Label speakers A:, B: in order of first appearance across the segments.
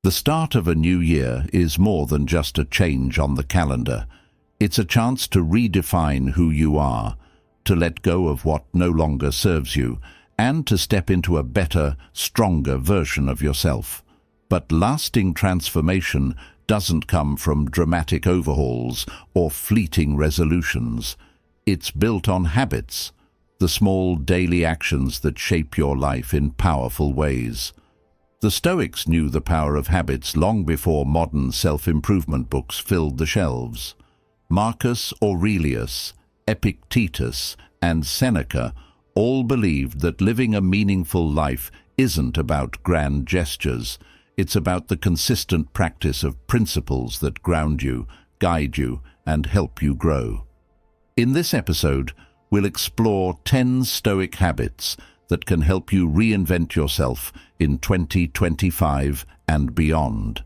A: The start of a new year is more than just a change on the calendar. It's a chance to redefine who you are, to let go of what no longer serves you, and to step into a better, stronger version of yourself. But lasting transformation doesn't come from dramatic overhauls or fleeting resolutions. It's built on habits, the small daily actions that shape your life in powerful ways. The Stoics knew the power of habits long before modern self-improvement books filled the shelves. Marcus Aurelius, Epictetus, and Seneca all believed that living a meaningful life isn't about grand gestures. It's about the consistent practice of principles that ground you, guide you, and help you grow. In this episode, we'll explore 10 Stoic habits that can help you reinvent yourself in 2025 and beyond.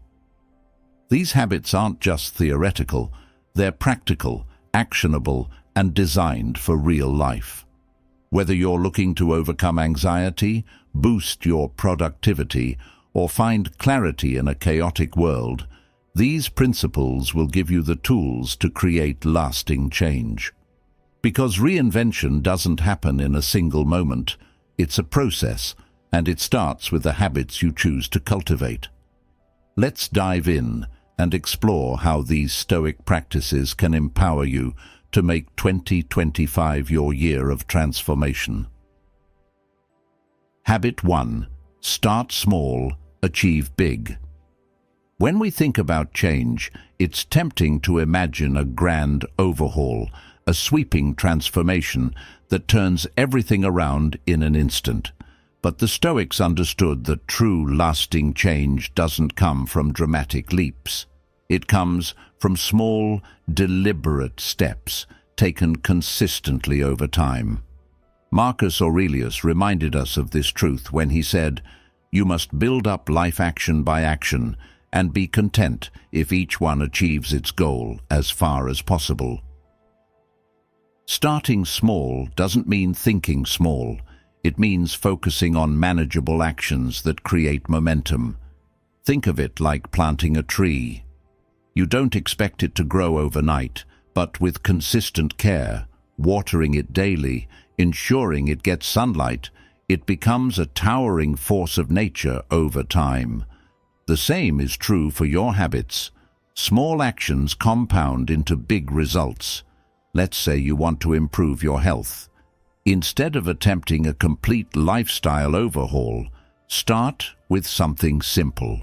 A: These habits aren't just theoretical, they're practical, actionable, and designed for real life. Whether you're looking to overcome anxiety, boost your productivity, or find clarity in a chaotic world, these principles will give you the tools to create lasting change. Because reinvention doesn't happen in a single moment, it's a process, and it starts with the habits you choose to cultivate. Let's dive in and explore how these Stoic practices can empower you to make 2025 your year of transformation. Habit 1. Start small, achieve big. When we think about change, it's tempting to imagine a grand overhaul, a sweeping transformation that turns everything around in an instant. But the Stoics understood that true lasting change doesn't come from dramatic leaps. It comes from small, deliberate steps taken consistently over time. Marcus Aurelius reminded us of this truth when he said, "You must build up life action by action and be content if each one achieves its goal as far as possible." Starting small doesn't mean thinking small. It means focusing on manageable actions that create momentum. Think of it like planting a tree. You don't expect it to grow overnight, but with consistent care, watering it daily, ensuring it gets sunlight, it becomes a towering force of nature over time. The same is true for your habits. Small actions compound into big results. Let's say you want to improve your health. Instead of attempting a complete lifestyle overhaul, start with something simple.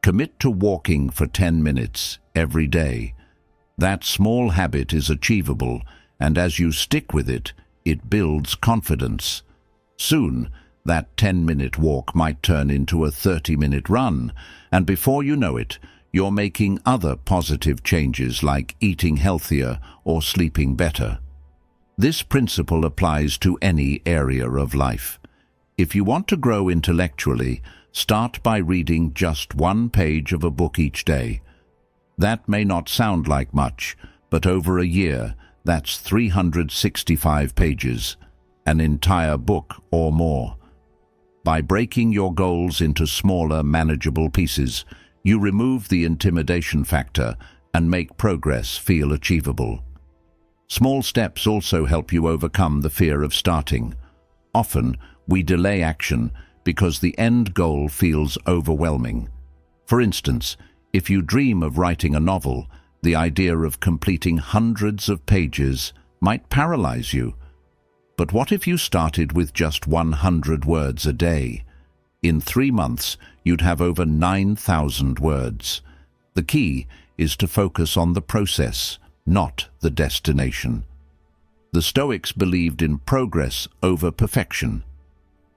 A: Commit to walking for 10 minutes every day. That small habit is achievable, and as you stick with it, it builds confidence. Soon, that 10-minute walk might turn into a 30-minute run, and before you know it, you're making other positive changes like eating healthier or sleeping better. This principle applies to any area of life. If you want to grow intellectually, start by reading just one page of a book each day. That may not sound like much, but over a year, that's 365 pages, an entire book or more. By breaking your goals into smaller, manageable pieces, you remove the intimidation factor and make progress feel achievable. Small steps also help you overcome the fear of starting. Often, we delay action because the end goal feels overwhelming. For instance, if you dream of writing a novel, the idea of completing hundreds of pages might paralyze you. But what if you started with just 100 words a day? In 3 months, you'd have over 9,000 words. The key is to focus on the process, not the destination. The Stoics believed in progress over perfection.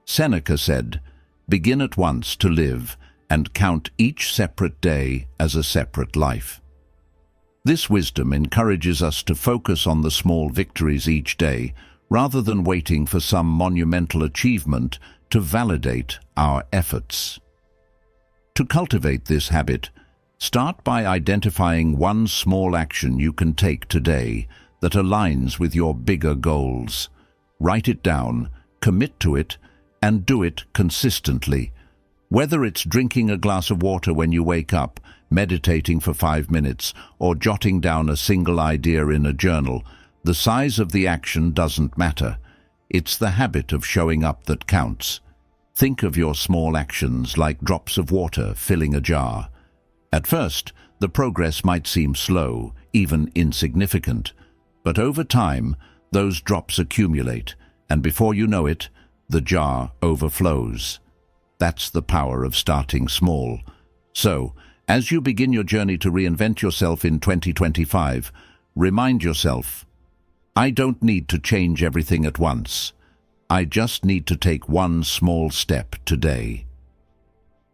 A: Seneca said, "Begin at once to live and count each separate day as a separate life." This wisdom encourages us to focus on the small victories each day, rather than waiting for some monumental achievement to validate our efforts. To cultivate this habit, start by identifying one small action you can take today that aligns with your bigger goals. Write it down, commit to it, and do it consistently. Whether it's drinking a glass of water when you wake up, meditating for 5 minutes, or jotting down a single idea in a journal, the size of the action doesn't matter. It's the habit of showing up that counts. Think of your small actions like drops of water filling a jar. At first, the progress might seem slow, even insignificant, but over time, those drops accumulate, and before you know it, the jar overflows. That's the power of starting small. So, as you begin your journey to reinvent yourself in 2025, remind yourself, I don't need to change everything at once. I just need to take one small step today.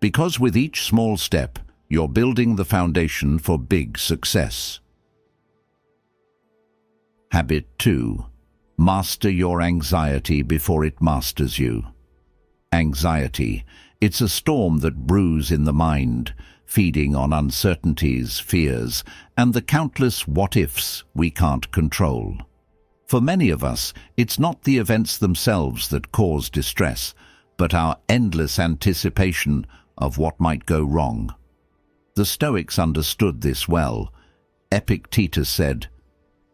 A: Because with each small step, you're building the foundation for big success. Habit 2. Master your anxiety before it masters you. Anxiety. It's a storm that brews in the mind, feeding on uncertainties, fears, and the countless what-ifs we can't control. For many of us, it's not the events themselves that cause distress, but our endless anticipation of what might go wrong. The Stoics understood this well. Epictetus said,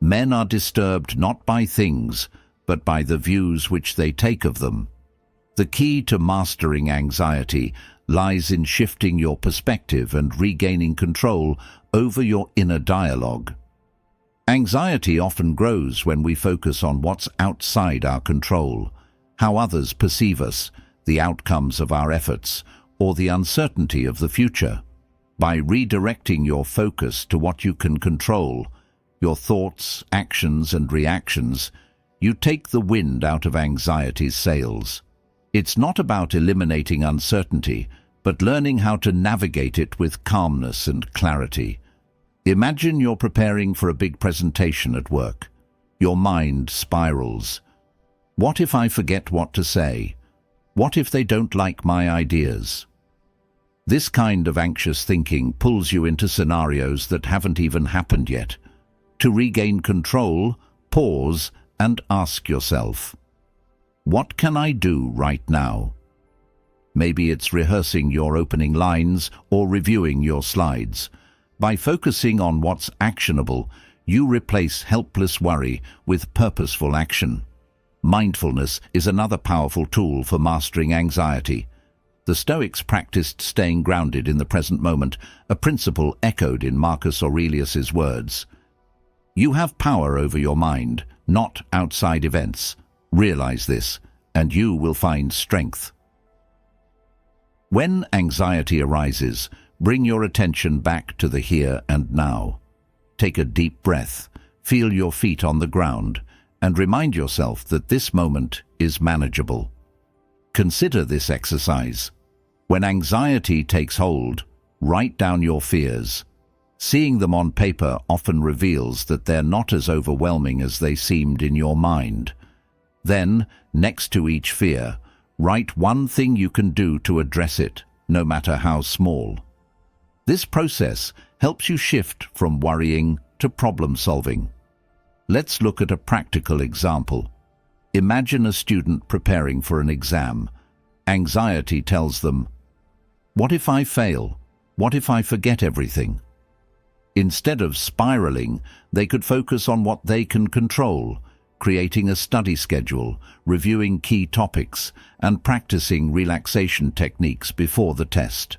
A: "Men are disturbed not by things, but by the views which they take of them." The key to mastering anxiety lies in shifting your perspective and regaining control over your inner dialogue. Anxiety often grows when we focus on what's outside our control, how others perceive us, the outcomes of our efforts, or the uncertainty of the future. By redirecting your focus to what you can control, your thoughts, actions, and reactions, you take the wind out of anxiety's sails. It's not about eliminating uncertainty, but learning how to navigate it with calmness and clarity. Imagine you're preparing for a big presentation at work. Your mind spirals. What if I forget what to say? What if they don't like my ideas? This kind of anxious thinking pulls you into scenarios that haven't even happened yet. To regain control, pause and ask yourself, what can I do right now? Maybe it's rehearsing your opening lines or reviewing your slides. By focusing on what's actionable, you replace helpless worry with purposeful action. Mindfulness is another powerful tool for mastering anxiety. The Stoics practiced staying grounded in the present moment, a principle echoed in Marcus Aurelius's words. You have power over your mind, not outside events. Realize this, and you will find strength. When anxiety arises, bring your attention back to the here and now. Take a deep breath, feel your feet on the ground, and remind yourself that this moment is manageable. Consider this exercise. When anxiety takes hold, write down your fears. Seeing them on paper often reveals that they're not as overwhelming as they seemed in your mind. Then, next to each fear, write one thing you can do to address it, no matter how small. This process helps you shift from worrying to problem-solving. Let's look at a practical example. Imagine a student preparing for an exam. Anxiety tells them, what if I fail? What if I forget everything? Instead of spiraling, they could focus on what they can control, creating a study schedule, reviewing key topics, and practicing relaxation techniques before the test.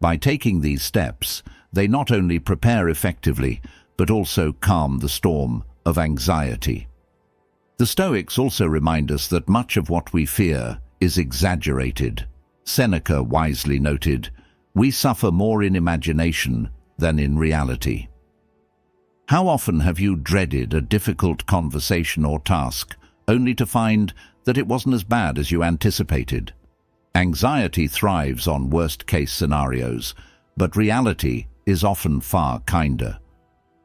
A: By taking these steps, they not only prepare effectively, but also calm the storm of anxiety. The Stoics also remind us that much of what we fear is exaggerated. Seneca wisely noted, "We suffer more in imagination than in reality." How often have you dreaded a difficult conversation or task, only to find that it wasn't as bad as you anticipated? Anxiety thrives on worst-case scenarios, but reality is often far kinder.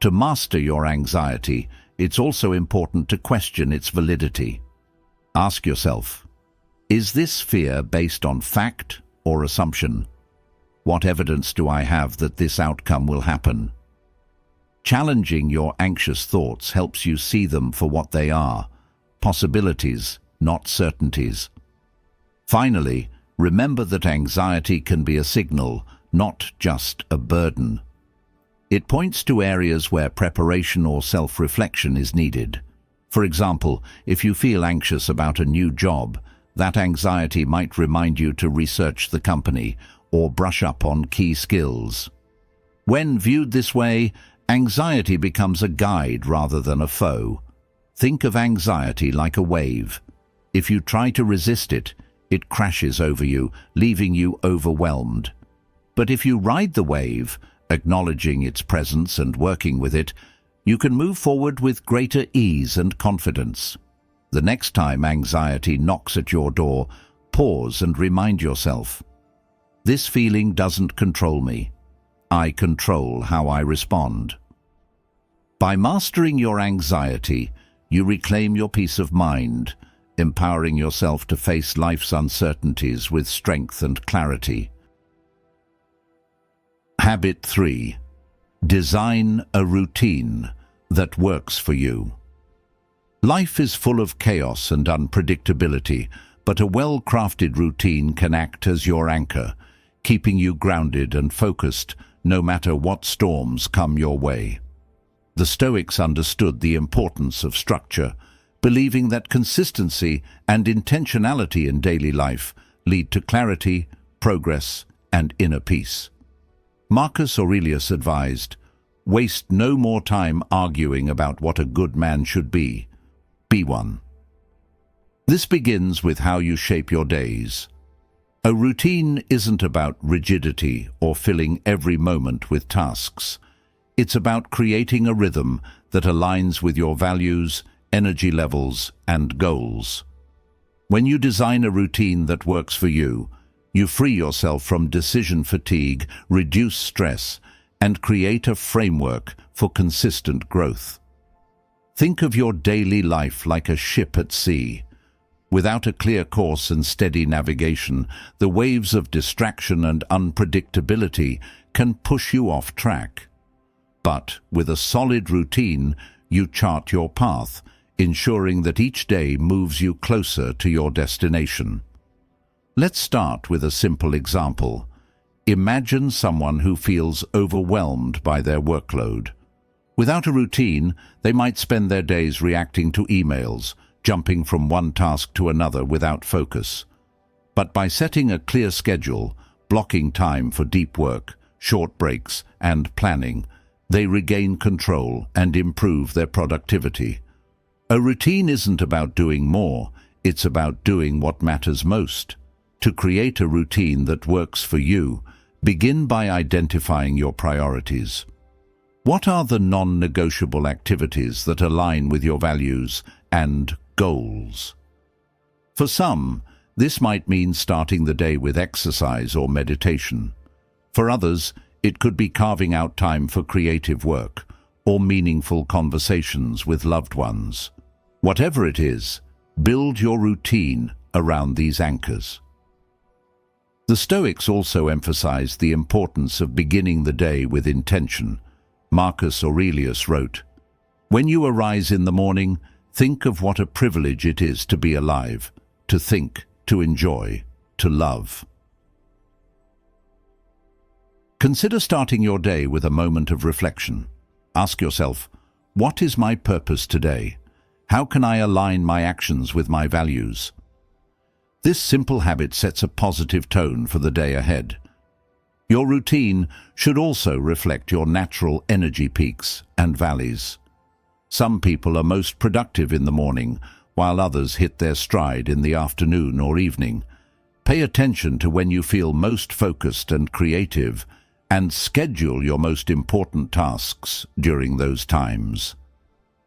A: To master your anxiety, it's also important to question its validity. Ask yourself, is this fear based on fact or assumption? What evidence do I have that this outcome will happen? Challenging your anxious thoughts helps you see them for what they are, possibilities, not certainties. Finally, Remember that anxiety can be a signal, not just a burden. It points to areas where preparation or self-reflection is needed. For example, if you feel anxious about a new job, that anxiety might remind you to research the company or brush up on key skills. When viewed this way, anxiety becomes a guide rather than a foe. Think of anxiety like a wave. If you try to resist it, it crashes over you, leaving you overwhelmed. But if you ride the wave, acknowledging its presence and working with it, you can move forward with greater ease and confidence. The next time anxiety knocks at your door, pause and remind yourself, this feeling doesn't control me. I control how I respond. By mastering your anxiety, you reclaim your peace of mind, empowering yourself to face life's uncertainties with strength and clarity. Habit 3. Design a routine that works for you. Life is full of chaos and unpredictability, but a well-crafted routine can act as your anchor, keeping you grounded and focused no matter what storms come your way. The Stoics understood the importance of structure, believing that consistency and intentionality in daily life lead to clarity, progress, and inner peace. Marcus Aurelius advised, "Waste no more time arguing about what a good man should be. Be one." This begins with how you shape your days. A routine isn't about rigidity or filling every moment with tasks. It's about creating a rhythm that aligns with your values, energy levels, and goals. When you design a routine that works for you, you free yourself from decision fatigue, reduce stress, and create a framework for consistent growth. Think of your daily life like a ship at sea. Without a clear course and steady navigation, the waves of distraction and unpredictability can push you off track. But with a solid routine, you chart your path, ensuring that each day moves you closer to your destination. Let's start with a simple example. Imagine someone who feels overwhelmed by their workload. Without a routine, they might spend their days reacting to emails, jumping from one task to another without focus. But by setting a clear schedule, blocking time for deep work, short breaks, and planning, they regain control and improve their productivity. A routine isn't about doing more, it's about doing what matters most. To create a routine that works for you, begin by identifying your priorities. What are the non-negotiable activities that align with your values and goals? For some, this might mean starting the day with exercise or meditation. For others, it could be carving out time for creative work or meaningful conversations with loved ones. Whatever it is, build your routine around these anchors. The Stoics also emphasized the importance of beginning the day with intention. Marcus Aurelius wrote, "When you arise in the morning, think of what a privilege it is to be alive, to think, to enjoy, to love." Consider starting your day with a moment of reflection. Ask yourself, what is my purpose today? How can I align my actions with my values? This simple habit sets a positive tone for the day ahead. Your routine should also reflect your natural energy peaks and valleys. Some people are most productive in the morning, while others hit their stride in the afternoon or evening. Pay attention to when you feel most focused and creative, and schedule your most important tasks during those times.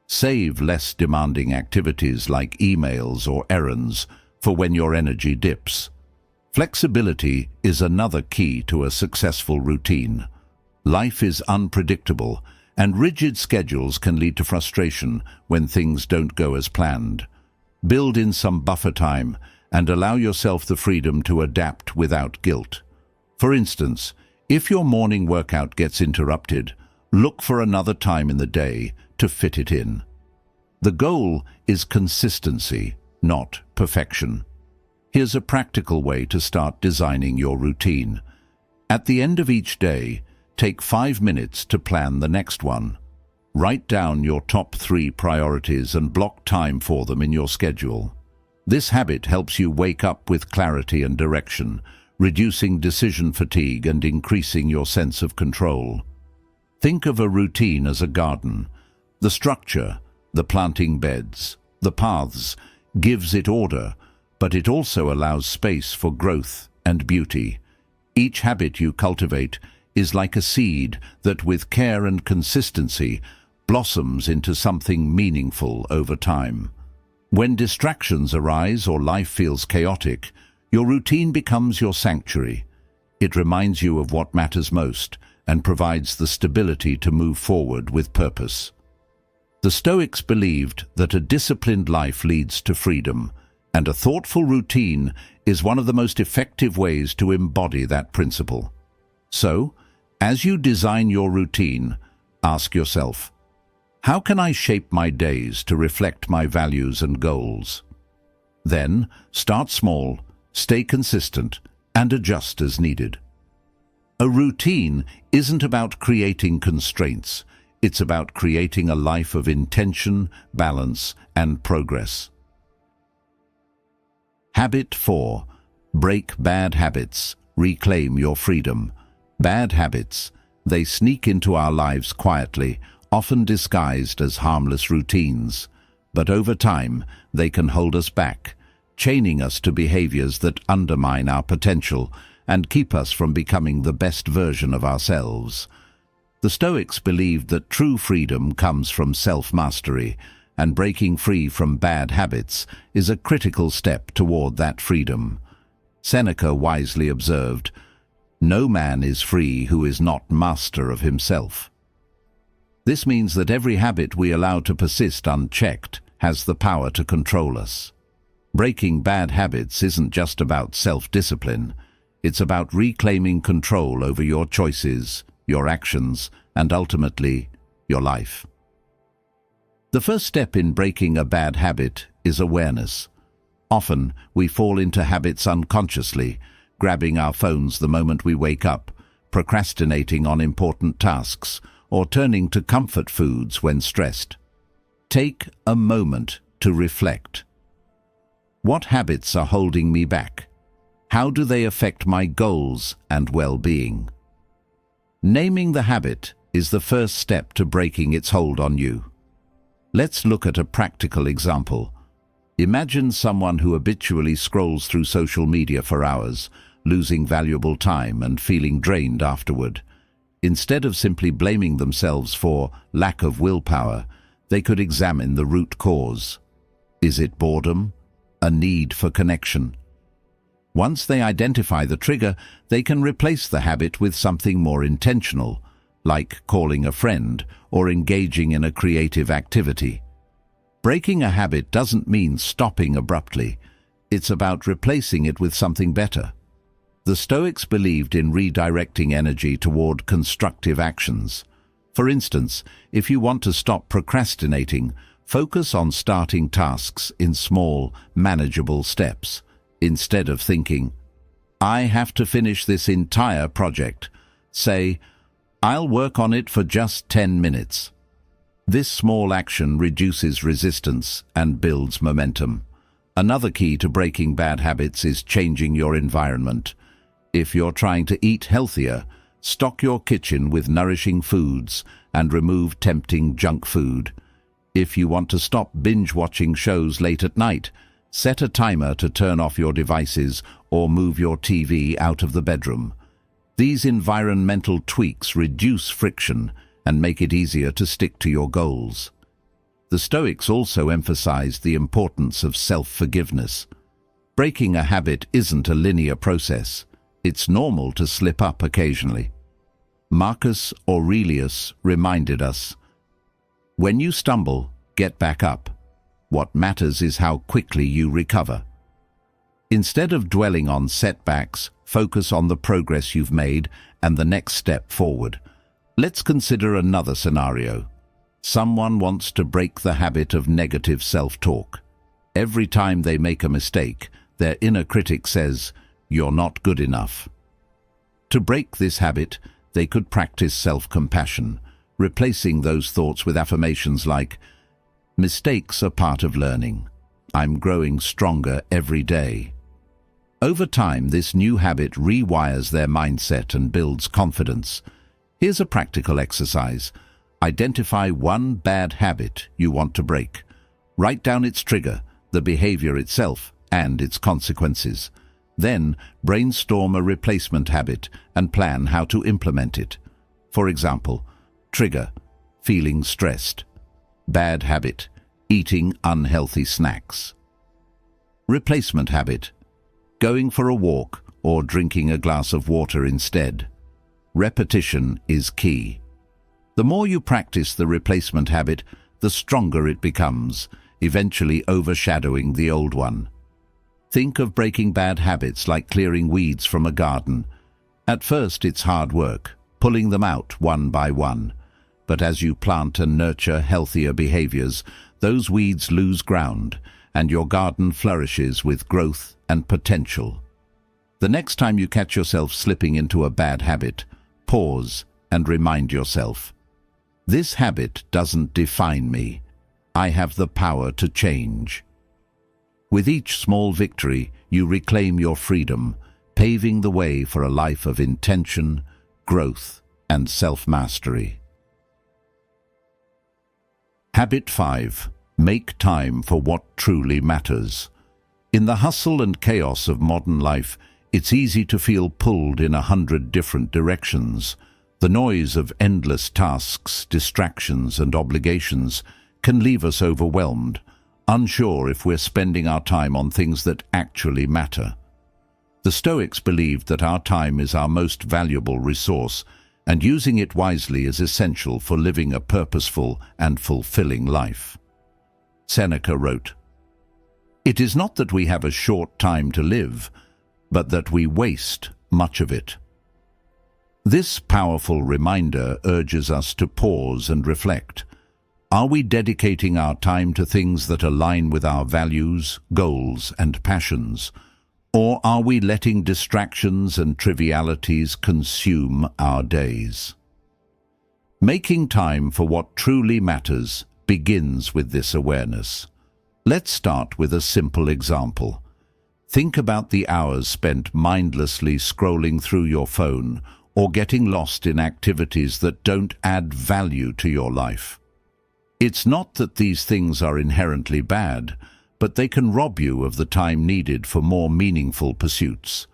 A: Save less demanding activities like emails or errands for when your energy dips. Flexibility is another key to a successful routine. Life is unpredictable, and rigid schedules can lead to frustration when things don't go as planned. Build in some buffer time and allow yourself the freedom to adapt without guilt. For instance, if your morning workout gets interrupted, look for another time in the day to fit it in. The goal is consistency, not perfection. Here's a practical way to start designing your routine. At the end of each day, take 5 minutes to plan the next one. Write down your top 3 priorities and block time for them in your schedule. This habit helps you wake up with clarity and direction, reducing decision fatigue and increasing your sense of control. Think of a routine as a garden. The structure, the planting beds, the paths, gives it order, but it also allows space for growth and beauty. Each habit you cultivate is like a seed that, with care and consistency, blossoms into something meaningful over time. When distractions arise or life feels chaotic, your routine becomes your sanctuary. It reminds you of what matters most and provides the stability to move forward with purpose. The Stoics believed that a disciplined life leads to freedom, and a thoughtful routine is one of the most effective ways to embody that principle. So, as you design your routine, ask yourself, how can I shape my days to reflect my values and goals? Then, start small, stay consistent, and adjust as needed. A routine isn't about creating constraints. It's about creating a life of intention, balance, and progress. Habit 4. Break bad habits. Reclaim your freedom. Bad habits, they sneak into our lives quietly, often disguised as harmless routines. But over time, they can hold us back, chaining us to behaviors that undermine our potential and keep us from becoming the best version of ourselves. The Stoics believed that true freedom comes from self-mastery, and breaking free from bad habits is a critical step toward that freedom. Seneca wisely observed, "No man is free who is not master of himself." This means that every habit we allow to persist unchecked has the power to control us. Breaking bad habits isn't just about self-discipline. It's about reclaiming control over your choices, your actions, and ultimately, your life. The first step in breaking a bad habit is awareness. Often, we fall into habits unconsciously, grabbing our phones the moment we wake up, procrastinating on important tasks, or turning to comfort foods when stressed. Take a moment to reflect. What habits are holding me back? How do they affect my goals and well-being? Naming the habit is the first step to breaking its hold on you. Let's look at a practical example. Imagine someone who habitually scrolls through social media for hours, losing valuable time and feeling drained afterward. Instead of simply blaming themselves for lack of willpower, they could examine the root cause. Is it boredom? A need for connection? Once they identify the trigger, they can replace the habit with something more intentional, like calling a friend or engaging in a creative activity. Breaking a habit doesn't mean stopping abruptly. It's about replacing it with something better. The Stoics believed in redirecting energy toward constructive actions. For instance, if you want to stop procrastinating, focus on starting tasks in small, manageable steps. Instead of thinking, "I have to finish this entire project," say, "I'll work on it for just 10 minutes." This small action reduces resistance and builds momentum. Another key to breaking bad habits is changing your environment. If you're trying to eat healthier, stock your kitchen with nourishing foods and remove tempting junk food. If you want to stop binge-watching shows late at night, set a timer to turn off your devices or move your TV out of the bedroom. These environmental tweaks reduce friction and make it easier to stick to your goals. The Stoics also emphasized the importance of self-forgiveness. Breaking a habit isn't a linear process. It's normal to slip up occasionally. Marcus Aurelius reminded us, "When you stumble, get back up. What matters is how quickly you recover." Instead of dwelling on setbacks, focus on the progress you've made and the next step forward. Let's consider another scenario. Someone wants to break the habit of negative self-talk. Every time they make a mistake, their inner critic says, "You're not good enough." To break this habit, they could practice self-compassion, replacing those thoughts with affirmations like, "Mistakes are part of learning. I'm growing stronger every day." Over time, this new habit rewires their mindset and builds confidence. Here's a practical exercise. Identify one bad habit you want to break. Write down its trigger, the behavior itself, and its consequences. Then, brainstorm a replacement habit and plan how to implement it. For example, trigger, feeling stressed. Bad habit, eating unhealthy snacks. Replacement habit, going for a walk or drinking a glass of water instead. Repetition is key. The more you practice the replacement habit, the stronger it becomes, eventually overshadowing the old one. Think of breaking bad habits like clearing weeds from a garden. At first it's hard work, pulling them out one by one. But as you plant and nurture healthier behaviors, those weeds lose ground, and your garden flourishes with growth and potential. The next time you catch yourself slipping into a bad habit, pause and remind yourself, "This habit doesn't define me. I have the power to change." With each small victory, you reclaim your freedom, paving the way for a life of intention, growth, and self-mastery. Habit 5. Make time for what truly matters. In the hustle and chaos of modern life, it's easy to feel pulled in 100 different directions. The noise of endless tasks, distractions, and obligations can leave us overwhelmed, unsure if we're spending our time on things that actually matter. The Stoics believed that our time is our most valuable resource, and using it wisely is essential for living a purposeful and fulfilling life. Seneca wrote, "It is not that we have a short time to live, but that we waste much of it." This powerful reminder urges us to pause and reflect. Are we dedicating our time to things that align with our values, goals, and passions? Or are we letting distractions and trivialities consume our days? Making time for what truly matters begins with this awareness. Let's start with a simple example. Think about the hours spent mindlessly scrolling through your phone or getting lost in activities that don't add value to your life. It's not that these things are inherently bad, but they can rob you of the time needed for more meaningful pursuits.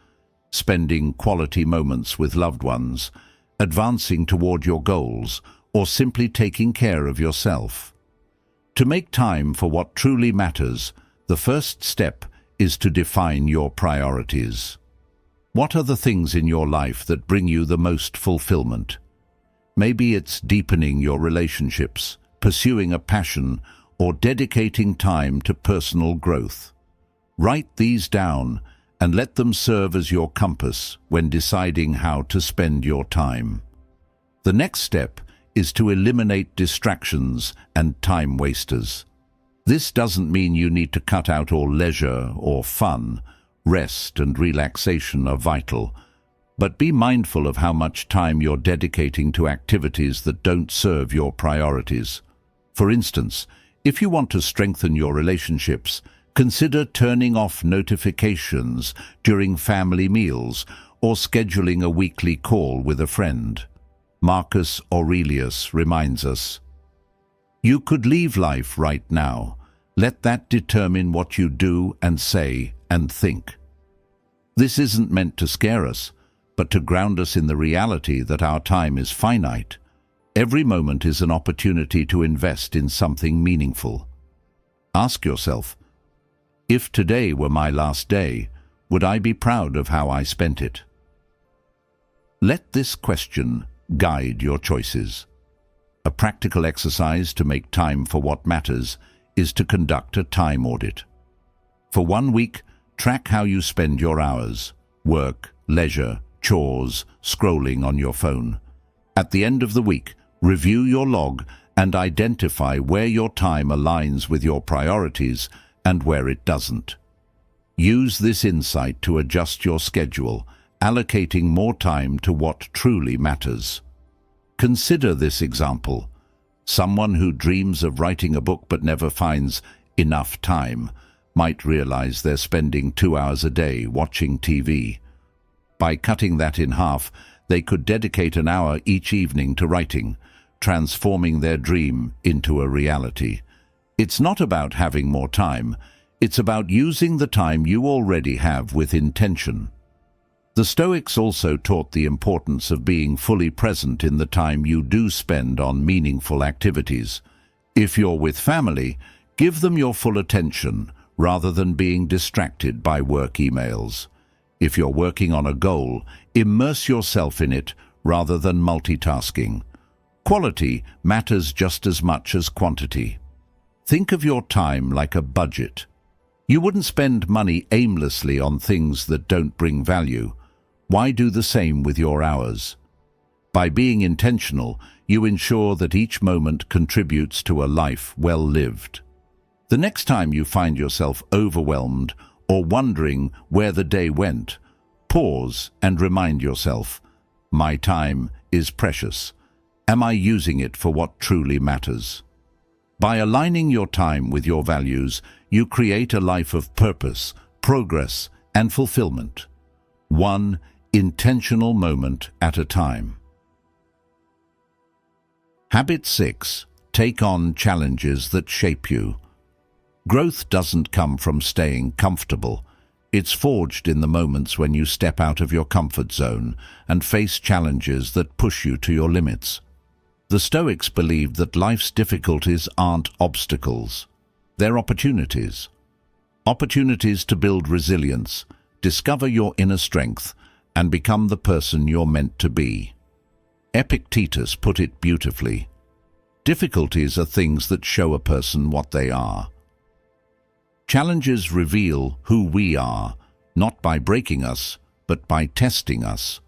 A: Spending quality moments with loved ones, advancing toward your goals, or simply taking care of yourself. To make time for what truly matters, the first step is to define your priorities. What are the things in your life that bring you the most fulfillment? Maybe it's deepening your relationships, pursuing a passion, or dedicating time to personal growth. Write these down and let them serve as your compass when deciding how to spend your time. The next step is to eliminate distractions and time wasters. This doesn't mean you need to cut out all leisure or fun. Rest and relaxation are vital, but be mindful of how much time you're dedicating to activities that don't serve your priorities. For instance, if you want to strengthen your relationships, consider turning off notifications during family meals or scheduling a weekly call with a friend. Marcus Aurelius reminds us, "You could leave life right now. Let that determine what you do and say and think." This isn't meant to scare us, but to ground us in the reality that our time is finite. Every moment is an opportunity to invest in something meaningful. Ask yourself, if today were my last day, would I be proud of how I spent it? Let this question guide your choices. A practical exercise to make time for what matters is to conduct a time audit. For 1 week, track how you spend your hours: work, leisure, chores, scrolling on your phone. At the end of the week, review your log and identify where your time aligns with your priorities and where it doesn't. Use this insight to adjust your schedule, allocating more time to what truly matters. Consider this example. Someone who dreams of writing a book but never finds enough time might realize they're spending 2 hours a day watching TV. By cutting that in half, they could dedicate an hour each evening to writing, transforming their dream into a reality. It's not about having more time, it's about using the time you already have with intention. The Stoics also taught the importance of being fully present in the time you do spend on meaningful activities. If you're with family, give them your full attention rather than being distracted by work emails. If you're working on a goal, immerse yourself in it rather than multitasking. Quality matters just as much as quantity. Think of your time like a budget. You wouldn't spend money aimlessly on things that don't bring value. Why do the same with your hours? By being intentional, you ensure that each moment contributes to a life well lived. The next time you find yourself overwhelmed or wondering where the day went, pause and remind yourself, my time is precious. Am I using it for what truly matters? By aligning your time with your values, you create a life of purpose, progress, and fulfillment. One intentional moment at a time. Habit 6. Take on challenges that shape you. Growth doesn't come from staying comfortable. It's forged in the moments when you step out of your comfort zone and face challenges that push you to your limits. The Stoics believed that life's difficulties aren't obstacles. They're opportunities. Opportunities to build resilience, discover your inner strength, and become the person you're meant to be. Epictetus put it beautifully. Difficulties are things that show a person what they are. Challenges reveal who we are, not by breaking us, but by testing us.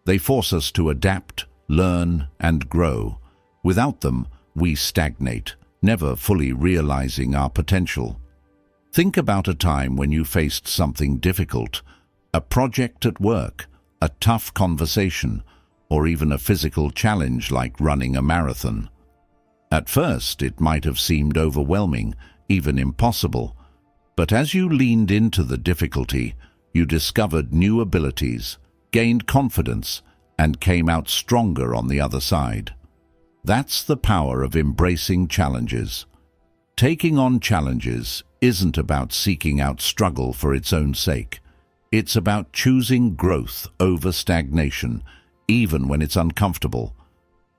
A: They force us to adapt, learn, and grow. Without them, we stagnate, never fully realizing our potential. Think about a time when you faced something difficult, a project at work, a tough conversation, or even a physical challenge like running a marathon. At first, it might have seemed overwhelming, even impossible, but as you leaned into the difficulty, you discovered new abilities, gained confidence, and came out stronger on the other side. That's the power of embracing challenges. Taking on challenges isn't about seeking out struggle for its own sake. It's about choosing growth over stagnation, even when it's uncomfortable.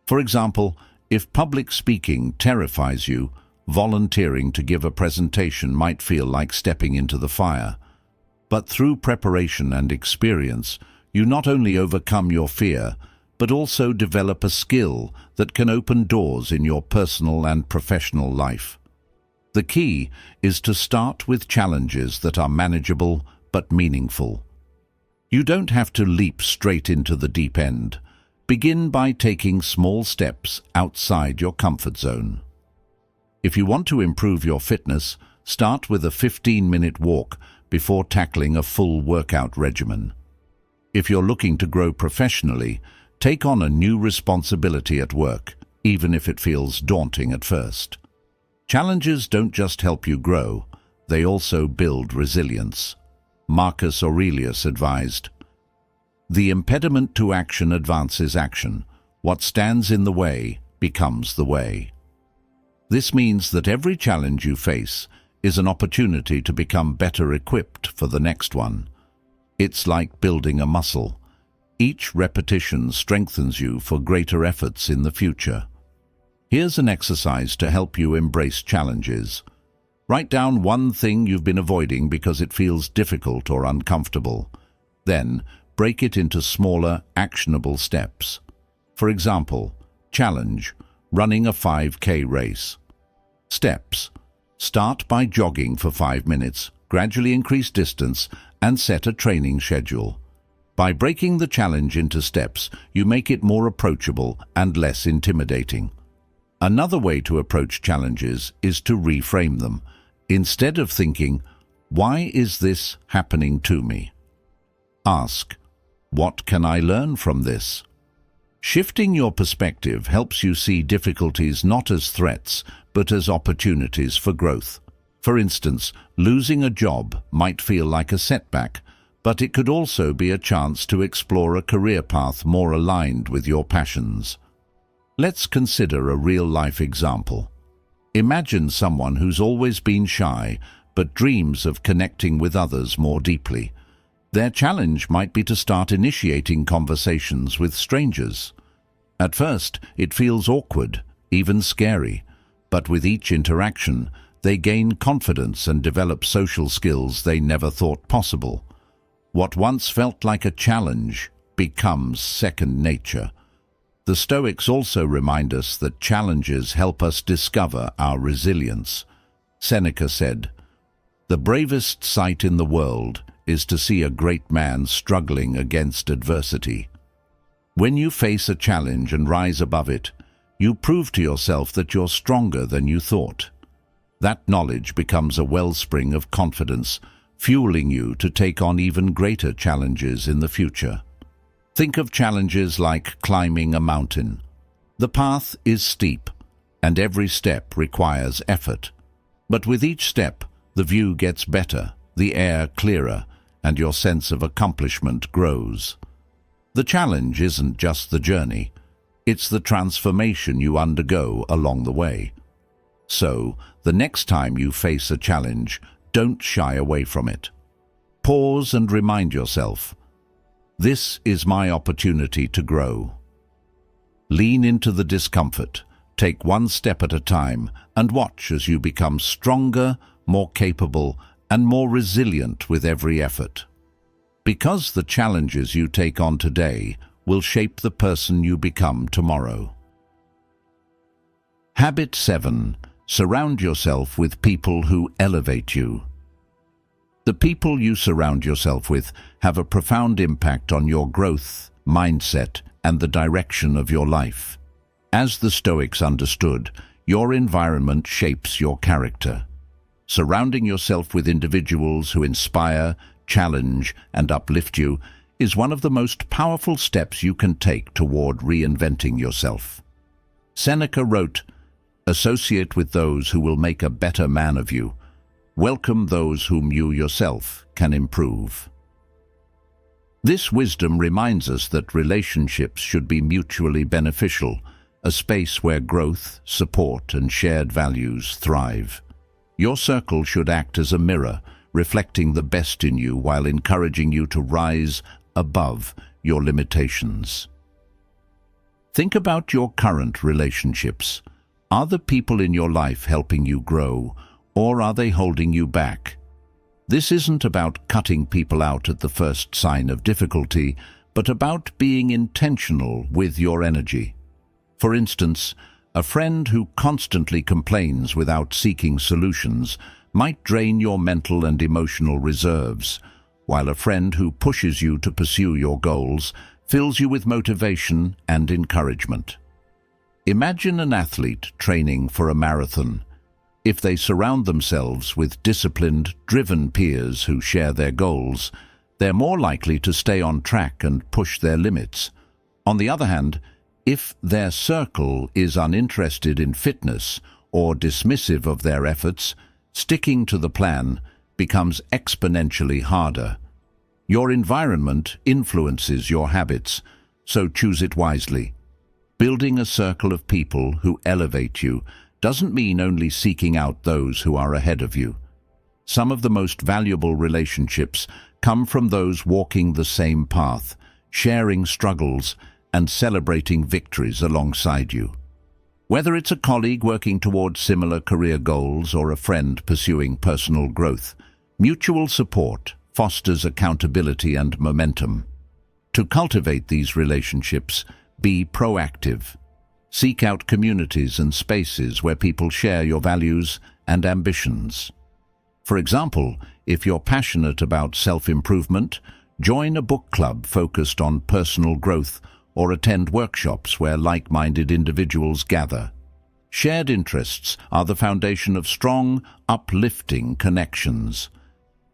A: For example, if public speaking terrifies you, volunteering to give a presentation might feel like stepping into the fire. But through preparation and experience, you not only overcome your fear, but also develop a skill that can open doors in your personal and professional life. The key is to start with challenges that are manageable but meaningful. You don't have to leap straight into the deep end. Begin by taking small steps outside your comfort zone. If you want to improve your fitness, start with a 15-minute walk before tackling a full workout regimen. If you're looking to grow professionally, take on a new responsibility at work, even if it feels daunting at first. Challenges don't just help you grow, they also build resilience. Marcus Aurelius advised, "The impediment to action advances action. What stands in the way becomes the way." This means that every challenge you face is an opportunity to become better equipped for the next one. It's like building a muscle. Each repetition strengthens you for greater efforts in the future. Here's an exercise to help you embrace challenges. Write down one thing you've been avoiding because it feels difficult or uncomfortable. Then, break it into smaller, actionable steps. For example, challenge, running a 5K race. Steps, start by jogging for 5 minutes, gradually increase distance, and set a training schedule. By breaking the challenge into steps, you make it more approachable and less intimidating. Another way to approach challenges is to reframe them. Instead of thinking, Why is this happening to me? Ask, what can I learn from this? Shifting your perspective helps you see difficulties not as threats, but as opportunities for growth. For instance, losing a job might feel like a setback, but it could also be a chance to explore a career path more aligned with your passions. Let's consider a real-life example. Imagine someone who's always been shy, but dreams of connecting with others more deeply. Their challenge might be to start initiating conversations with strangers. At first, it feels awkward, even scary, but with each interaction, they gain confidence and develop social skills they never thought possible. What once felt like a challenge becomes second nature. The Stoics also remind us that challenges help us discover our resilience. Seneca said, "The bravest sight in the world is to see a great man struggling against adversity." When you face a challenge and rise above it, you prove to yourself that you're stronger than you thought. That knowledge becomes a wellspring of confidence, fueling you to take on even greater challenges in the future. Think of challenges like climbing a mountain. The path is steep, and every step requires effort. But with each step, the view gets better, the air clearer, and your sense of accomplishment grows. The challenge isn't just the journey, it's the transformation you undergo along the way. So, the next time you face a challenge, don't shy away from it. Pause and remind yourself, this is my opportunity to grow. Lean into the discomfort, take one step at a time, and watch as you become stronger, more capable, and more resilient with every effort. Because the challenges you take on today will shape the person you become tomorrow. Habit 7. Surround yourself with people who elevate you. The people you surround yourself with have a profound impact on your growth, mindset, and the direction of your life. As the Stoics understood, your environment shapes your character. Surrounding yourself with individuals who inspire, challenge, and uplift you is one of the most powerful steps you can take toward reinventing yourself. Seneca wrote, "Associate with those who will make a better man of you. Welcome those whom you yourself can improve." This wisdom reminds us that relationships should be mutually beneficial, a space where growth, support, and shared values thrive. Your circle should act as a mirror, reflecting the best in you while encouraging you to rise above your limitations. Think about your current relationships. Are the people in your life helping you grow, or are they holding you back? This isn't about cutting people out at the first sign of difficulty, but about being intentional with your energy. For instance, a friend who constantly complains without seeking solutions might drain your mental and emotional reserves, while a friend who pushes you to pursue your goals fills you with motivation and encouragement. Imagine an athlete training for a marathon. If they surround themselves with disciplined, driven peers who share their goals, they're more likely to stay on track and push their limits. On the other hand, if their circle is uninterested in fitness or dismissive of their efforts, sticking to the plan becomes exponentially harder. Your environment influences your habits, so choose it wisely. Building a circle of people who elevate you doesn't mean only seeking out those who are ahead of you. Some of the most valuable relationships come from those walking the same path, sharing struggles, and celebrating victories alongside you. Whether it's a colleague working towards similar career goals or a friend pursuing personal growth, mutual support fosters accountability and momentum. To cultivate these relationships, be proactive. Seek out communities and spaces where people share your values and ambitions. For example, if you're passionate about self-improvement, join a book club focused on personal growth or attend workshops where like-minded individuals gather. Shared interests are the foundation of strong, uplifting connections.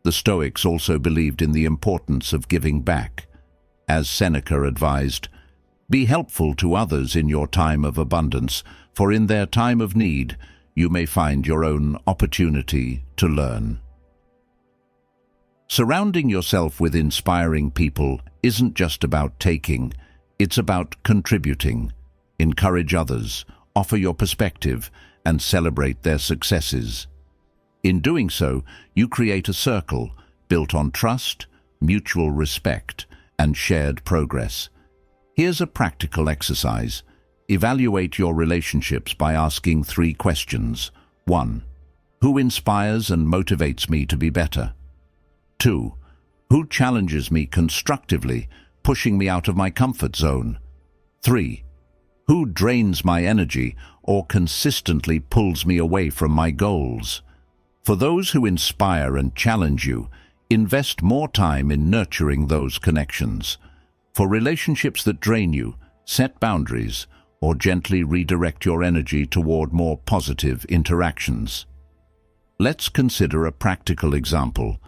A: The Stoics also believed in the importance of giving back. As Seneca advised, "Be helpful to others in your time of abundance, for in their time of need you may find your own opportunity to learn." Surrounding yourself with inspiring people isn't just about taking, it's about contributing. Encourage others, offer your perspective, and celebrate their successes. In doing so, you create a circle built on trust, mutual respect, and shared progress. Here's a practical exercise. Evaluate your relationships by asking 3 questions. 1. Who inspires and motivates me to be better? 2. Who challenges me constructively, pushing me out of my comfort zone? 3. Who drains my energy or consistently pulls me away from my goals? For those who inspire and challenge you, invest more time in nurturing those connections. For relationships that drain you, set boundaries or gently redirect your energy toward more positive interactions. Let's consider a practical example.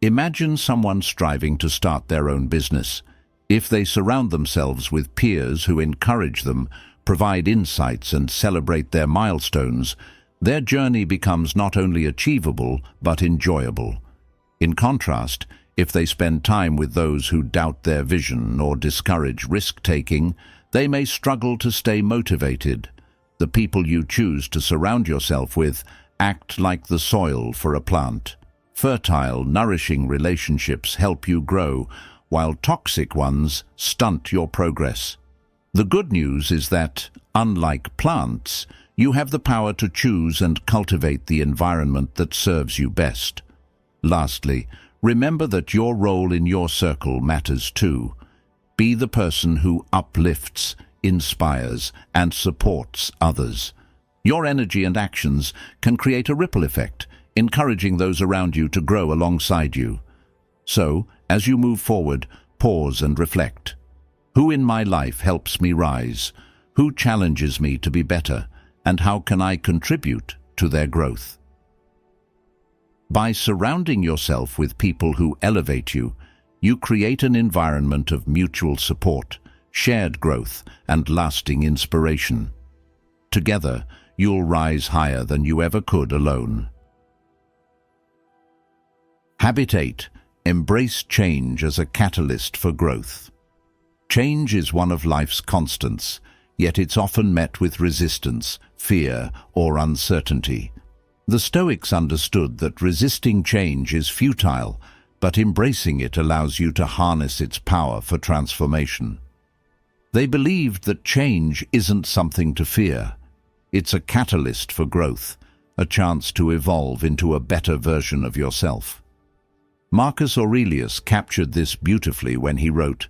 A: Imagine someone striving to start their own business. If they surround themselves with peers who encourage them, provide insights, and celebrate their milestones, their journey becomes not only achievable but enjoyable. In contrast, if they spend time with those who doubt their vision or discourage risk-taking, they may struggle to stay motivated. The people you choose to surround yourself with act like the soil for a plant. Fertile, nourishing relationships help you grow, while toxic ones stunt your progress. The good news is that, unlike plants, you have the power to choose and cultivate the environment that serves you best. Lastly, remember that your role in your circle matters too. Be the person who uplifts, inspires, and supports others. Your energy and actions can create a ripple effect, encouraging those around you to grow alongside you. So, as you move forward, pause and reflect. Who in my life helps me rise? Who challenges me to be better? And how can I contribute to their growth? By surrounding yourself with people who elevate you, you create an environment of mutual support, shared growth, and lasting inspiration. Together, you'll rise higher than you ever could alone. Habit 8. Embrace change as a catalyst for growth. Change is one of life's constants, yet it's often met with resistance, fear, or uncertainty. The Stoics understood that resisting change is futile, but embracing it allows you to harness its power for transformation. They believed that change isn't something to fear. It's a catalyst for growth, a chance to evolve into a better version of yourself. Marcus Aurelius captured this beautifully when he wrote,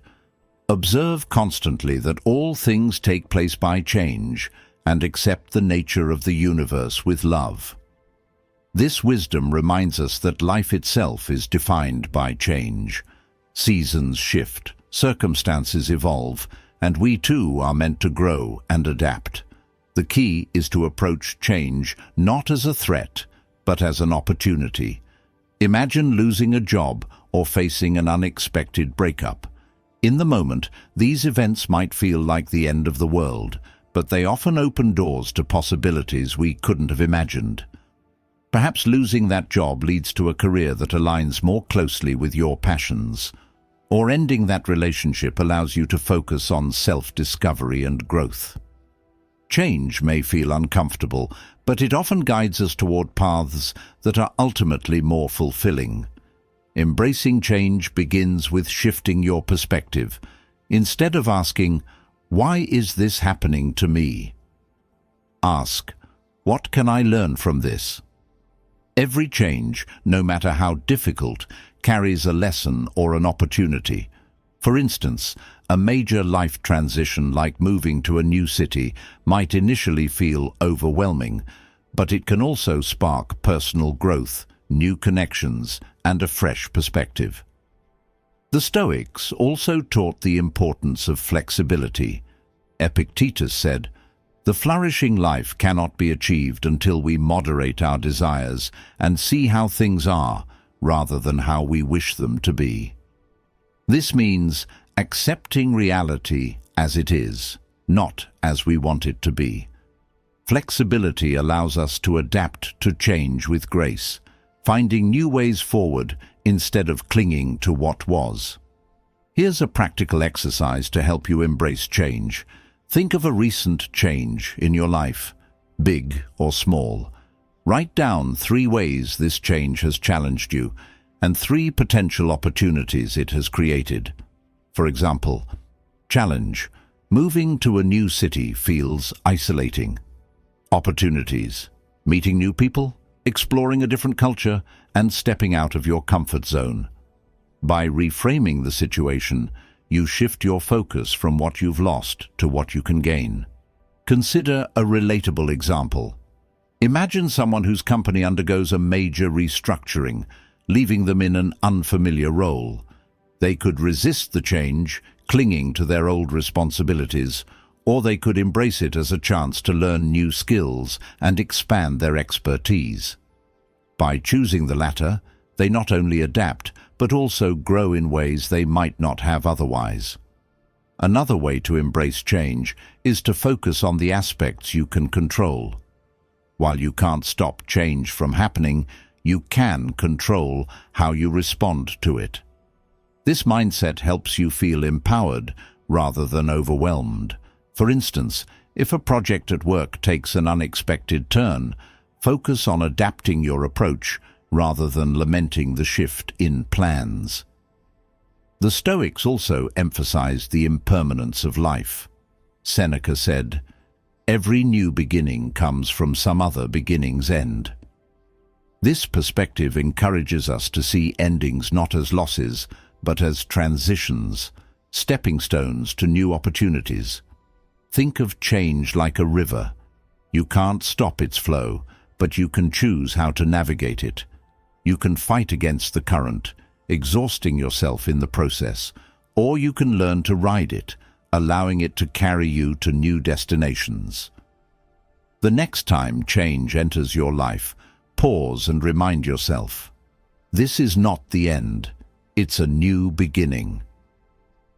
A: "Observe constantly that all things take place by change, and accept the nature of the universe with love." This wisdom reminds us that life itself is defined by change. Seasons shift, circumstances evolve, and we too are meant to grow and adapt. The key is to approach change not as a threat, but as an opportunity. Imagine losing a job or facing an unexpected breakup. In the moment, these events might feel like the end of the world, but they often open doors to possibilities we couldn't have imagined. Perhaps losing that job leads to a career that aligns more closely with your passions, or ending that relationship allows you to focus on self-discovery and growth. Change may feel uncomfortable, but it often guides us toward paths that are ultimately more fulfilling. Embracing change begins with shifting your perspective. Instead of asking, "Why is this happening to me?" ask, "What can I learn from this?" Every change, no matter how difficult, carries a lesson or an opportunity. For instance, a major life transition like moving to a new city might initially feel overwhelming, but it can also spark personal growth, new connections, and a fresh perspective. The Stoics also taught the importance of flexibility. Epictetus said, "The flourishing life cannot be achieved until we moderate our desires and see how things are, rather than how we wish them to be. This means accepting reality as it is, not as we want it to be. Flexibility allows us to adapt to change with grace, finding new ways forward instead of clinging to what was. Here's a practical exercise to help you embrace change. Think of a recent change in your life, big or small. Write down 3 ways this change has challenged you and 3 potential opportunities it has created. For example, challenge: moving to a new city feels isolating. Opportunities: meeting new people, exploring a different culture, and stepping out of your comfort zone. By reframing the situation, you shift your focus from what you've lost to what you can gain. Consider a relatable example. Imagine someone whose company undergoes a major restructuring, leaving them in an unfamiliar role. They could resist the change, clinging to their old responsibilities, or they could embrace it as a chance to learn new skills and expand their expertise. By choosing the latter, they not only adapt, but also grow in ways they might not have otherwise. Another way to embrace change is to focus on the aspects you can control. While you can't stop change from happening, you can control how you respond to it. This mindset helps you feel empowered rather than overwhelmed. For instance, if a project at work takes an unexpected turn, focus on adapting your approach rather than lamenting the shift in plans. The Stoics also emphasized the impermanence of life. Seneca said, "Every new beginning comes from some other beginning's end." This perspective encourages us to see endings not as losses, but as transitions, stepping stones to new opportunities. Think of change like a river. You can't stop its flow, but you can choose how to navigate it. You can fight against the current, exhausting yourself in the process, or you can learn to ride it, allowing it to carry you to new destinations. The next time change enters your life, pause and remind yourself, this is not the end, it's a new beginning.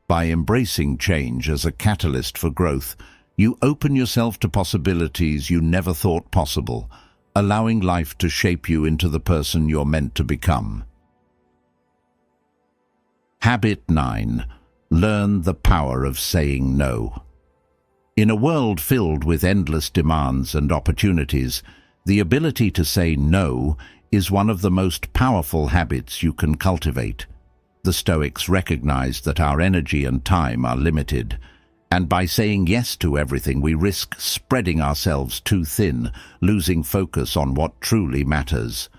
A: By embracing change as a catalyst for growth, you open yourself to possibilities you never thought possible, allowing life to shape you into the person you're meant to become. Habit 9. Learn the power of saying no. In a world filled with endless demands and opportunities, the ability to say no is one of the most powerful habits you can cultivate. The Stoics recognized that our energy and time are limited, and by saying yes to everything we risk spreading ourselves too thin, losing focus on what truly matters.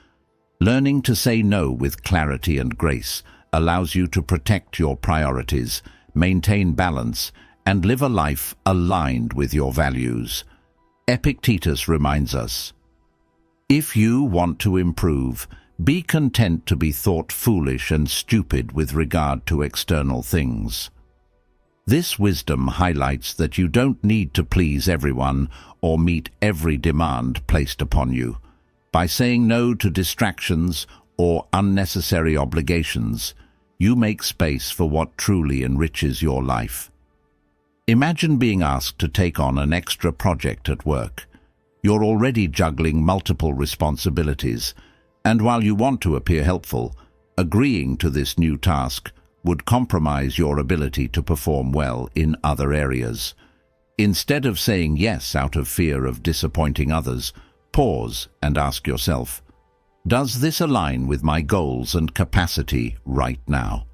A: Learning to say no with clarity and grace allows you to protect your priorities, maintain balance, and live a life aligned with your values. Epictetus reminds us, "If you want to improve, be content to be thought foolish and stupid with regard to external things." This wisdom highlights that you don't need to please everyone or meet every demand placed upon you. By saying no to distractions or unnecessary obligations, you make space for what truly enriches your life. Imagine being asked to take on an extra project at work. You're already juggling multiple responsibilities, and while you want to appear helpful, agreeing to this new task would compromise your ability to perform well in other areas. Instead of saying yes out of fear of disappointing others, pause and ask yourself, does this align with my goals and capacity right now?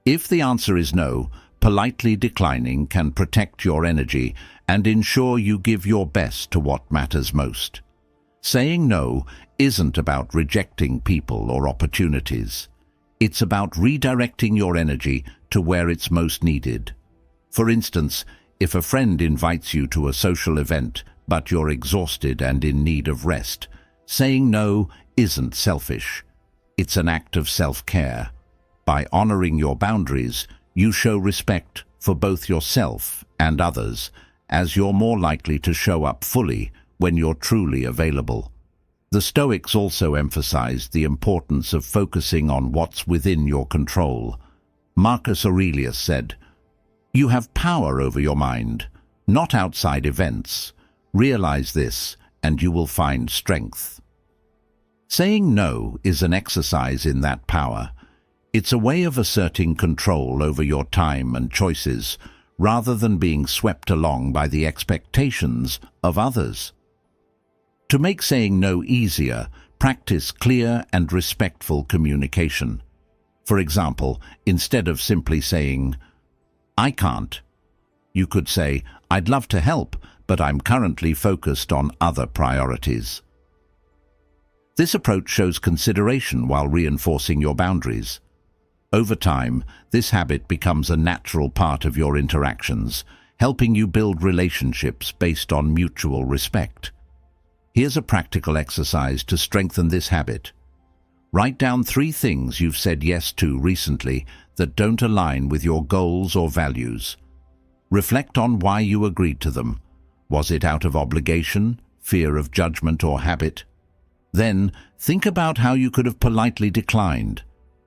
A: If the answer is no, politely declining can protect your energy and ensure you give your best to what matters most. Saying no isn't about rejecting people or opportunities. It's about redirecting your energy to where it's most needed. For instance, if a friend invites you to a social event, but you're exhausted and in need of rest, saying no isn't selfish. It's an act of self-care. By honoring your boundaries, you show respect for both yourself and others, as you're more likely to show up fully when you're truly available. The Stoics also emphasized the importance of focusing on what's within your control. Marcus Aurelius said, "You have power over your mind, not outside events. Realize this, and you will find strength." Saying no is an exercise in that power. It's a way of asserting control over your time and choices, rather than being swept along by the expectations of others. To make saying no easier, practice clear and respectful communication. For example, instead of simply saying, "I can't," you could say, "I'd love to help, but I'm currently focused on other priorities." This approach shows consideration while reinforcing your boundaries. Over time, this habit becomes a natural part of your interactions, helping you build relationships based on mutual respect. Here's a practical exercise to strengthen this habit. Write down 3 things you've said yes to recently that don't align with your goals or values. Reflect on why you agreed to them. Was it out of obligation, fear of judgment, or habit? Then, think about how you could have politely declined.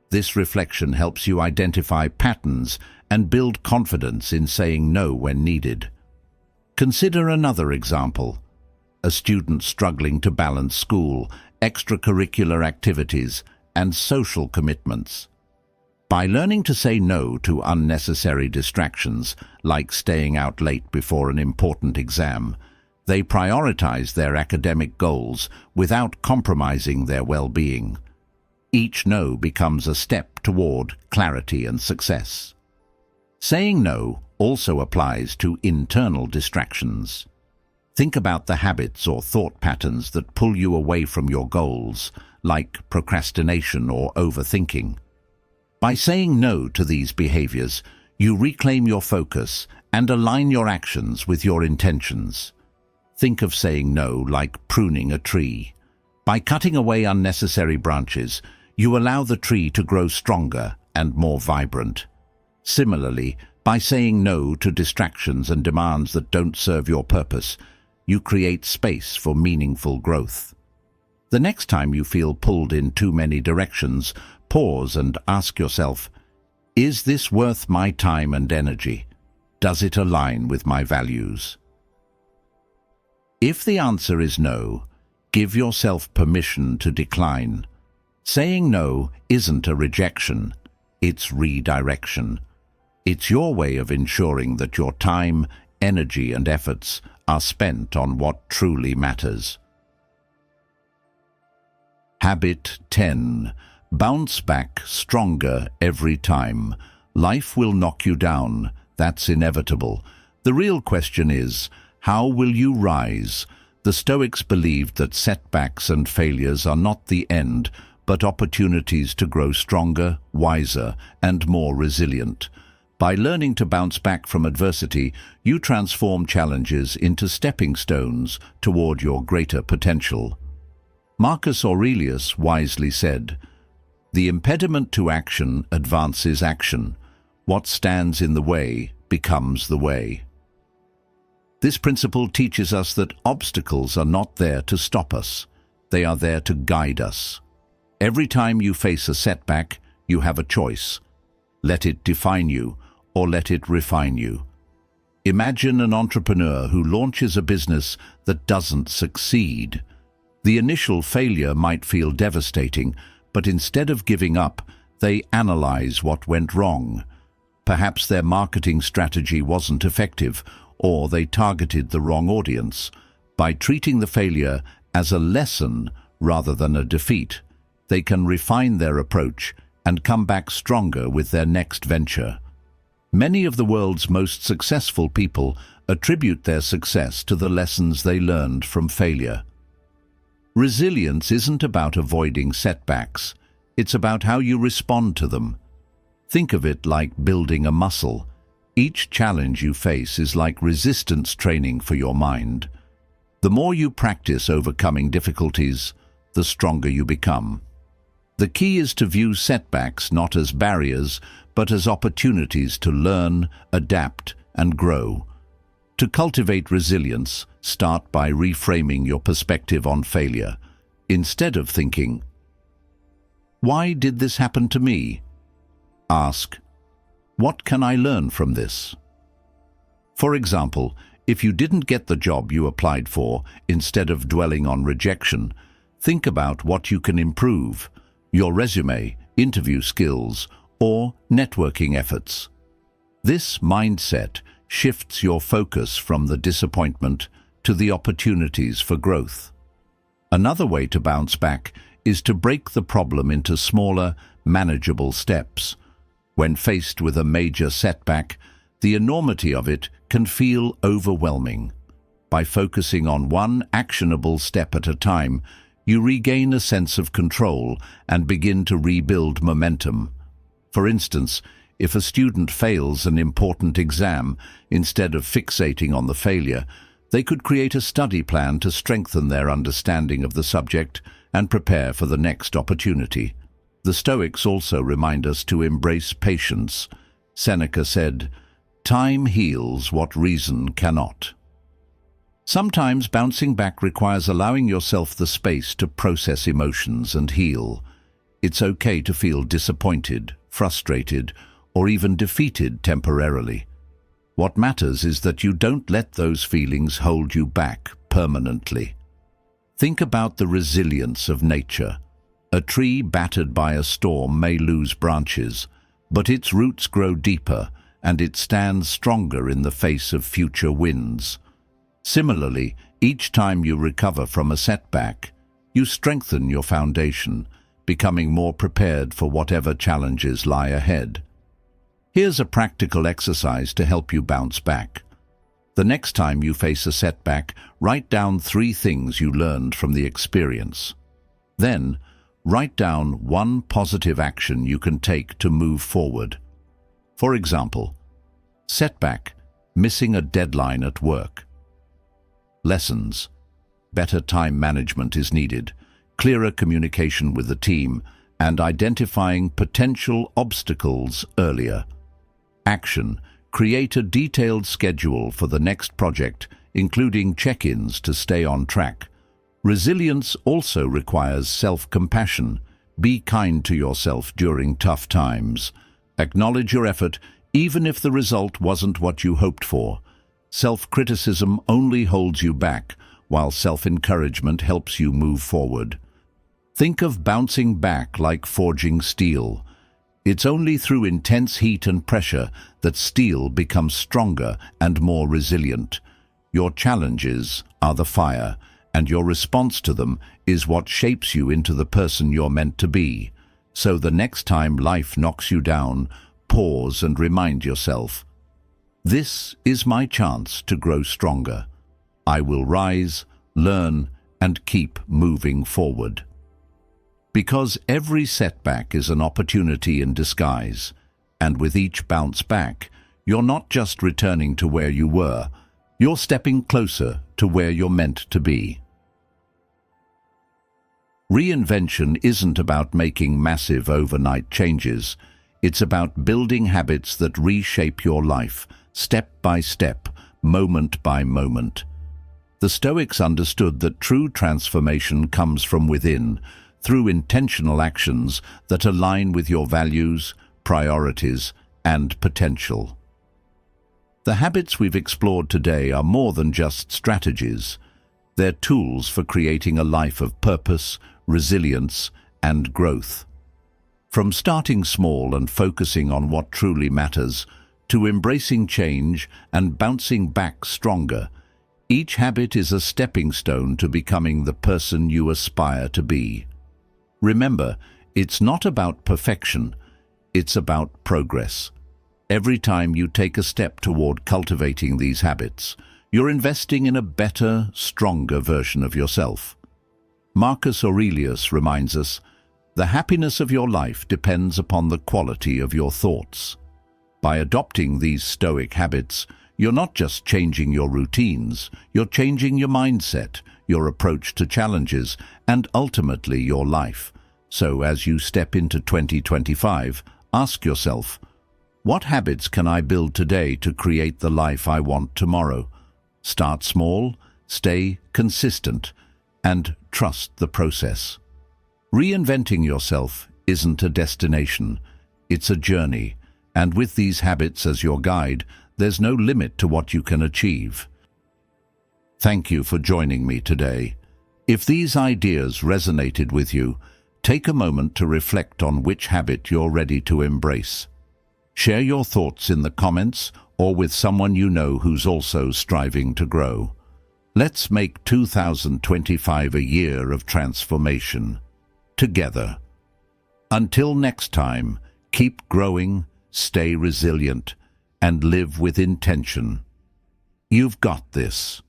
A: This reflection helps you identify patterns and build confidence in saying no when needed. Consider another example. A student struggling to balance school, extracurricular activities, and social commitments. By learning to say no to unnecessary distractions, like staying out late before an important exam, they prioritize their academic goals without compromising their well-being. Each no becomes a step toward clarity and success. Saying no also applies to internal distractions. Think about the habits or thought patterns that pull you away from your goals, like procrastination or overthinking. By saying no to these behaviors, you reclaim your focus and align your actions with your intentions. Think of saying no like pruning a tree. By cutting away unnecessary branches, you allow the tree to grow stronger and more vibrant. Similarly, by saying no to distractions and demands that don't serve your purpose, you create space for meaningful growth. The next time you feel pulled in too many directions, pause and ask yourself, is this worth my time and energy? Does it align with my values? If the answer is no, give yourself permission to decline. Saying no isn't a rejection, it's redirection. It's your way of ensuring that your time, energy, and efforts are spent on what truly matters. Habit 10. Bounce back stronger every time. Life will knock you down. That's inevitable. The real question is, how will you rise? The Stoics believed that setbacks and failures are not the end, but opportunities to grow stronger, wiser, and more resilient. By learning to bounce back from adversity, you transform challenges into stepping stones toward your greater potential. Marcus Aurelius wisely said, "The impediment to action advances action. What stands in the way becomes the way." This principle teaches us that obstacles are not there to stop us. They are there to guide us. Every time you face a setback, you have a choice. Let it define you, or let it refine you. Imagine an entrepreneur who launches a business that doesn't succeed. The initial failure might feel devastating, but instead of giving up, they analyze what went wrong. Perhaps their marketing strategy wasn't effective, or they targeted the wrong audience. By treating the failure as a lesson rather than a defeat, they can refine their approach and come back stronger with their next venture. Many of the world's most successful people attribute their success to the lessons they learned from failure. Resilience isn't about avoiding setbacks. It's about how you respond to them. Think of it like building a muscle. Each challenge you face is like resistance training for your mind. The more you practice overcoming difficulties, the stronger you become. The key is to view setbacks not as barriers, but as opportunities to learn, adapt, and grow. To cultivate resilience, start by reframing your perspective on failure. Instead of thinking, "Why did this happen to me?" ask, "What can I learn from this?" For example, if you didn't get the job you applied for, instead of dwelling on rejection, think about what you can improve: your resume, interview skills, or networking efforts. This mindset shifts your focus from the disappointment to the opportunities for growth. Another way to bounce back is to break the problem into smaller, manageable steps. When faced with a major setback, the enormity of it can feel overwhelming. By focusing on one actionable step at a time, you regain a sense of control and begin to rebuild momentum. For instance, if a student fails an important exam, instead of fixating on the failure, they could create a study plan to strengthen their understanding of the subject and prepare for the next opportunity. The Stoics also remind us to embrace patience. Seneca said, "Time heals what reason cannot." Sometimes bouncing back requires allowing yourself the space to process emotions and heal. It's okay to feel disappointed, frustrated, or even defeated temporarily. What matters is that you don't let those feelings hold you back permanently. Think about the resilience of nature. A tree battered by a storm may lose branches, but its roots grow deeper and it stands stronger in the face of future winds. Similarly, each time you recover from a setback, you strengthen your foundation, becoming more prepared for whatever challenges lie ahead. Here's a practical exercise to help you bounce back. The next time you face a setback, write down 3 things you learned from the experience. Then, write down one positive action you can take to move forward. For example, setback, missing a deadline at work. Lessons, better time management is needed, clearer communication with the team, and identifying potential obstacles earlier. Action, create a detailed schedule for the next project, including check-ins to stay on track. Resilience also requires self-compassion. Be kind to yourself during tough times. Acknowledge your effort, even if the result wasn't what you hoped for. Self-criticism only holds you back, while self-encouragement helps you move forward. Think of bouncing back like forging steel. It's only through intense heat and pressure that steel becomes stronger and more resilient. Your challenges are the fire, and your response to them is what shapes you into the person you're meant to be. So the next time life knocks you down, pause and remind yourself, "This is my chance to grow stronger. I will rise, learn, and keep moving forward." Because every setback is an opportunity in disguise, and with each bounce back, you're not just returning to where you were, you're stepping closer to where you're meant to be. Reinvention isn't about making massive overnight changes. It's about building habits that reshape your life, step by step, moment by moment. The Stoics understood that true transformation comes from within, through intentional actions that align with your values, priorities, and potential. The habits we've explored today are more than just strategies. They're tools for creating a life of purpose, resilience, and growth. From starting small and focusing on what truly matters, to embracing change and bouncing back stronger, each habit is a stepping stone to becoming the person you aspire to be. Remember, it's not about perfection, it's about progress. Every time you take a step toward cultivating these habits, you're investing in a better, stronger version of yourself. Marcus Aurelius reminds us, "The happiness of your life depends upon the quality of your thoughts." By adopting these Stoic habits, you're not just changing your routines, you're changing your mindset, your approach to challenges, and ultimately your life. So as you step into 2025, ask yourself, what habits can I build today to create the life I want tomorrow? Start small, stay consistent, and trust the process. Reinventing yourself isn't a destination, it's a journey, and with these habits as your guide, there's no limit to what you can achieve. Thank you for joining me today. If these ideas resonated with you, take a moment to reflect on which habit you're ready to embrace. Share your thoughts in the comments or with someone you know who's also striving to grow. Let's make 2025 a year of transformation. Together. Until next time, keep growing, stay resilient, and live with intention. You've got this.